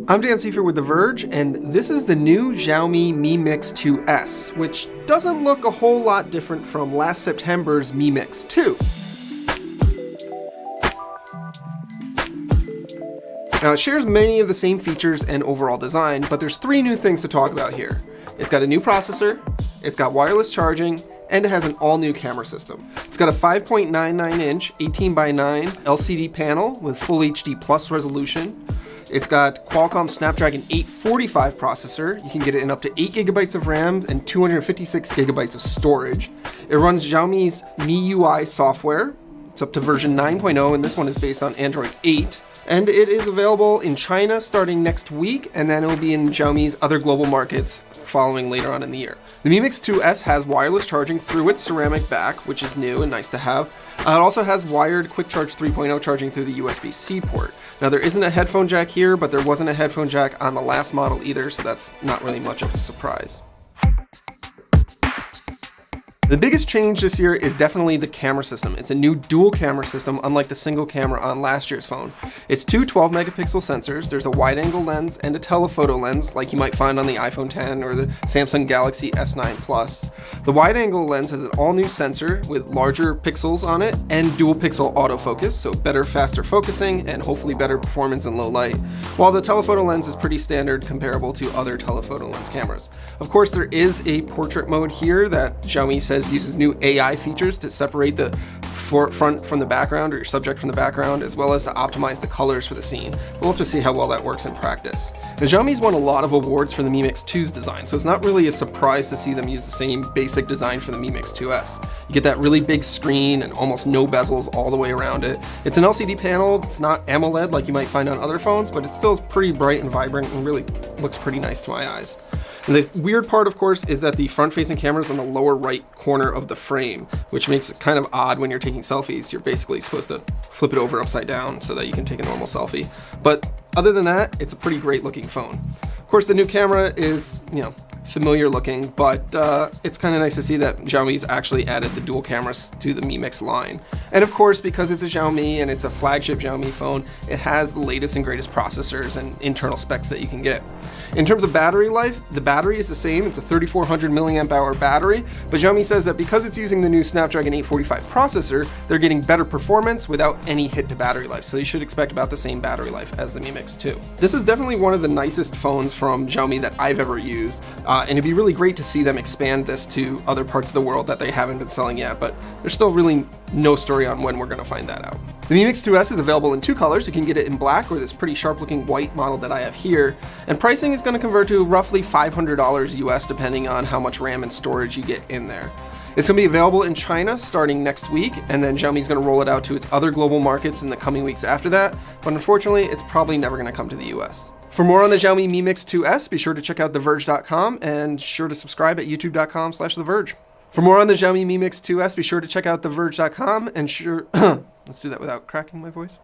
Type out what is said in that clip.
I'm Dan Seifer with The Verge, and this is the new Xiaomi Mi Mix 2S, which doesn't look a whole lot different from last September's Mi Mix 2. Now, it shares many of the same features and overall design, but there's three new things to talk about here. It's got a new processor, it's got wireless charging, and it has an all-new camera system. It's got a 5.99-inch 18:9 LCD panel with full HD plus resolution. It's got Qualcomm Snapdragon 845 processor. You can get it in up to 8 gigabytes of RAM and 256 gigabytes of storage. It runs Xiaomi's MIUI software. It's up to version 9.0, and this one is based on Android 8. And it is available in China starting next week, and then it will be in Xiaomi's other global markets following later on in the year. The Mi Mix 2S has wireless charging through its ceramic back, which is new and nice to have. It also has wired Quick Charge 3.0 charging through the USB-C port. Now, there isn't a headphone jack here, but there wasn't a headphone jack on the last model either, so that's not really much of a surprise. The biggest change this year is definitely the camera system. It's a new dual camera system, unlike the single camera on last year's phone. It's two 12 megapixel sensors. There's a wide angle lens and a telephoto lens like you might find on the iPhone 10 or the Samsung Galaxy S9 Plus. The wide angle lens has an all new sensor with larger pixels on it and dual pixel autofocus, so better, faster focusing and hopefully better performance in low light. While the telephoto lens is pretty standard comparable to other telephoto lens cameras. Of course, there is a portrait mode here that Xiaomi says uses new AI features to separate the front from the background or your subject from the background, as well as to optimize the colors for the scene. We'll have to see how well that works in practice. Now, Xiaomi's won a lot of awards for the Mi Mix 2's design, so it's not really a surprise to see them use the same basic design for the Mi Mix 2S. You get that really big screen and almost no bezels all the way around it. It's an LCD panel. It's not AMOLED like you might find on other phones, but it still is pretty bright and vibrant and really looks pretty nice to my eyes. And the weird part, of course, is that the front-facing camera is on the lower right corner of the frame, which makes it kind of odd when you're taking selfies. You're basically supposed to flip it over upside down so that you can take a normal selfie. But other than that, it's a pretty great looking phone. Of course, the new camera is, familiar looking, but it's kind of nice to see that Xiaomi's actually added the dual cameras to the Mi Mix line. And of course, because it's a Xiaomi and it's a flagship Xiaomi phone, it has the latest and greatest processors and internal specs that you can get. In terms of battery life, the battery is the same. It's a 3400 milliamp hour battery, but Xiaomi says that because it's using the new Snapdragon 845 processor, they're getting better performance without any hit to battery life. So you should expect about the same battery life as the Mi Mix 2. This is definitely one of the nicest phones from Xiaomi that I've ever used. And it'd be really great to see them expand this to other parts of the world that they haven't been selling yet, but there's still really no story on when we're going to find that out. The Mi Mix 2S is available in two colors. You can get it in black or this pretty sharp looking white model that I have here, and pricing is going to convert to roughly $500 US depending on how much RAM and storage you get in there. It's going to be available in China starting next week, and then Xiaomi's going to roll it out to its other global markets in the coming weeks after that, but unfortunately it's probably never going to come to the US. For more on the Xiaomi Mi Mix 2S, be sure to check out TheVerge.com and sure to subscribe at YouTube.com/TheVerge. For more on the Xiaomi Mi Mix 2S, be sure to check out TheVerge.com and let's do that without cracking my voice.